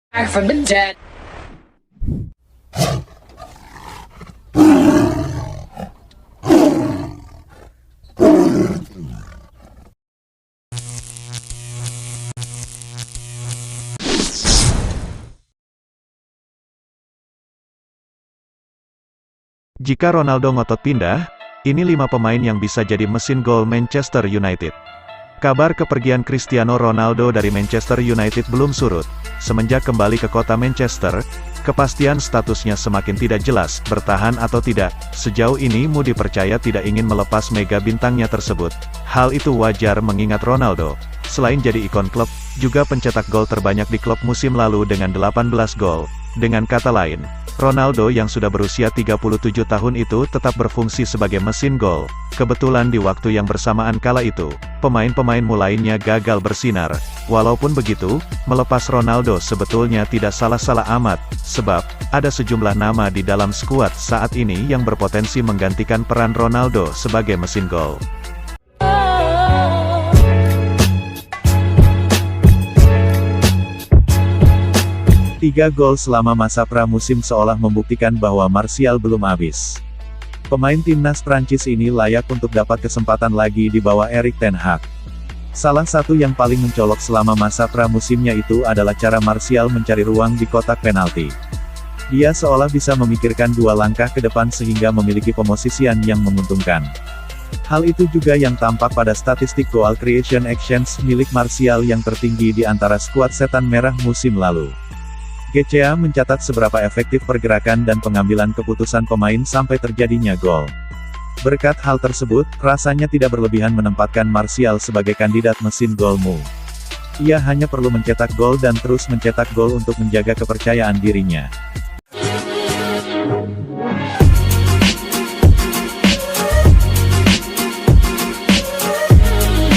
Back from the dead. Jika Ronaldo ngotot pindah, ini 5 pemain yang bisa jadi mesin gol Manchester United. Kabar kepergian Cristiano Ronaldo dari Manchester United belum surut. Semenjak kembali ke kota Manchester, kepastian statusnya semakin tidak jelas, bertahan atau tidak. Sejauh ini Moody percaya tidak ingin melepas mega bintangnya tersebut. Hal itu wajar mengingat Ronaldo, selain jadi ikon klub, juga pencetak gol terbanyak di klub musim lalu dengan 18 gol. Dengan kata lain, Ronaldo yang sudah berusia 37 tahun itu tetap berfungsi sebagai mesin gol. Kebetulan di waktu yang bersamaan kala itu, pemain-pemain lainnya gagal bersinar. Walaupun begitu, melepas Ronaldo sebetulnya tidak salah-salah amat, sebab ada sejumlah nama di dalam skuad saat ini yang berpotensi menggantikan peran Ronaldo sebagai mesin gol. Tiga gol selama masa pramusim seolah membuktikan bahwa Martial belum habis. Pemain timnas Prancis ini layak untuk dapat kesempatan lagi di bawah Erik ten Hag. Salah satu yang paling mencolok selama masa pramusimnya itu adalah cara Martial mencari ruang di kotak penalti. Dia seolah bisa memikirkan 2 langkah ke depan sehingga memiliki pemosisian yang menguntungkan. Hal itu juga yang tampak pada statistik goal creation actions milik Martial yang tertinggi di antara skuad setan merah musim lalu. GCA mencatat seberapa efektif pergerakan dan pengambilan keputusan pemain sampai terjadinya gol. Berkat hal tersebut, rasanya tidak berlebihan menempatkan Martial sebagai kandidat mesin golmu. Ia hanya perlu mencetak gol dan terus mencetak gol untuk menjaga kepercayaan dirinya.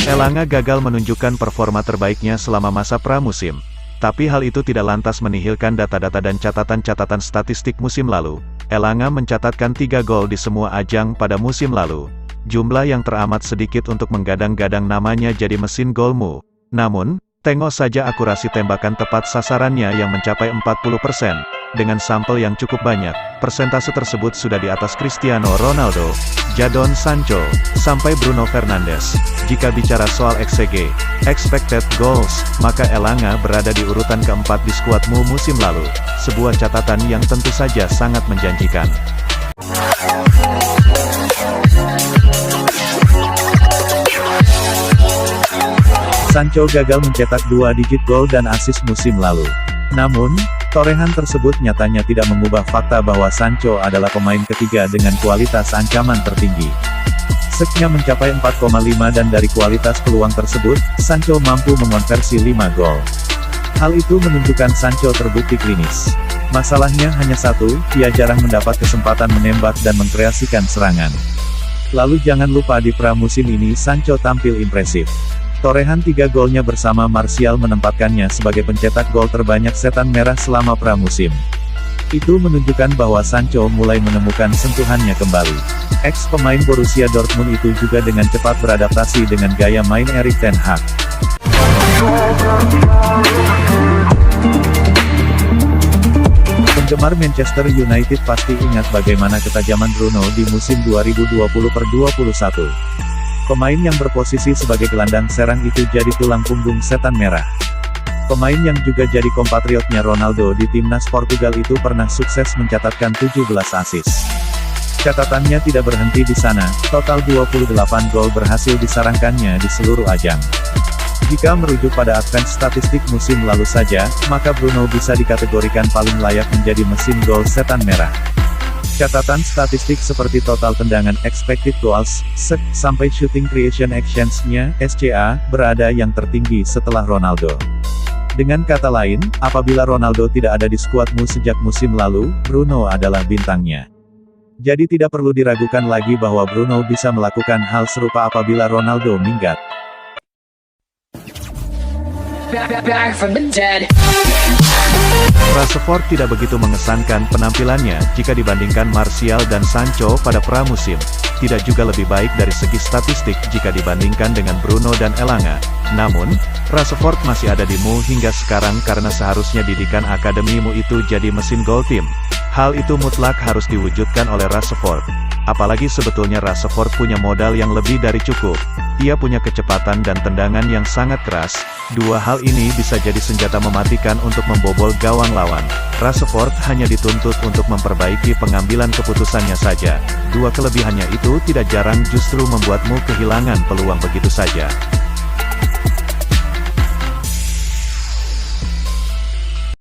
Elanga gagal menunjukkan performa terbaiknya selama masa pramusim. Tapi hal itu tidak lantas menihilkan data-data dan catatan-catatan statistik musim lalu. Elanga mencatatkan 3 gol di semua ajang pada musim lalu. Jumlah yang teramat sedikit untuk menggadang-gadang namanya jadi mesin golmu. Namun, tengok saja akurasi tembakan tepat sasarannya yang mencapai 40%. Dengan sampel yang cukup banyak, persentase tersebut sudah di atas Cristiano Ronaldo, Jadon Sancho, sampai Bruno Fernandes. Jika bicara soal XG, expected goals, maka Elanga berada di urutan keempat di skuadmu musim lalu. Sebuah catatan yang tentu saja sangat menjanjikan. Sancho gagal mencetak 2 digit gol dan assist musim lalu. Namun, torehan tersebut nyatanya tidak mengubah fakta bahwa Sancho adalah pemain ketiga dengan kualitas ancaman tertinggi. Seknya mencapai 4,5 dan dari kualitas peluang tersebut, Sancho mampu mengonversi 5 gol. Hal itu menunjukkan Sancho terbukti klinis. Masalahnya hanya satu, ia jarang mendapat kesempatan menembak dan mengkreasikan serangan. Lalu jangan lupa di pramusim ini Sancho tampil impresif. Torehan 3 golnya bersama Martial menempatkannya sebagai pencetak gol terbanyak setan merah selama pramusim. Itu menunjukkan bahwa Sancho mulai menemukan sentuhannya kembali. Ex-pemain Borussia Dortmund itu juga dengan cepat beradaptasi dengan gaya main Erik ten Hag. Penggemar Manchester United pasti ingat bagaimana ketajaman Bruno di musim 2020-21. Pemain yang berposisi sebagai gelandang serang itu jadi tulang punggung setan merah. Pemain yang juga jadi kompatriotnya Ronaldo di timnas Portugal itu pernah sukses mencatatkan 17 assist. Catatannya tidak berhenti di sana, total 28 gol berhasil disarankannya di seluruh ajang. Jika merujuk pada advance statistik musim lalu saja, maka Bruno bisa dikategorikan paling layak menjadi mesin gol setan merah. Catatan statistik seperti total tendangan expected goals, SEG, sampai shooting creation actions-nya, SCA, berada yang tertinggi setelah Ronaldo. Dengan kata lain, apabila Ronaldo tidak ada di skuadmu sejak musim lalu, Bruno adalah bintangnya. Jadi tidak perlu diragukan lagi bahwa Bruno bisa melakukan hal serupa apabila Ronaldo minggat. Back from the dead. Rashford tidak begitu mengesankan penampilannya jika dibandingkan Martial dan Sancho pada pramusim. Tidak juga lebih baik dari segi statistik jika dibandingkan dengan Bruno dan Elanga. Namun, Rashford masih ada di MU hingga sekarang karena seharusnya didikan akademi MU itu jadi mesin gol tim. Hal itu mutlak harus diwujudkan oleh Rashford. Apalagi sebetulnya Rashford punya modal yang lebih dari cukup. Ia punya kecepatan dan tendangan yang sangat keras. Dua hal ini bisa jadi senjata mematikan untuk membobol gawang lawan. Rashford hanya dituntut untuk memperbaiki pengambilan keputusannya saja. Dua kelebihannya itu tidak jarang justru membuatmu kehilangan peluang begitu saja.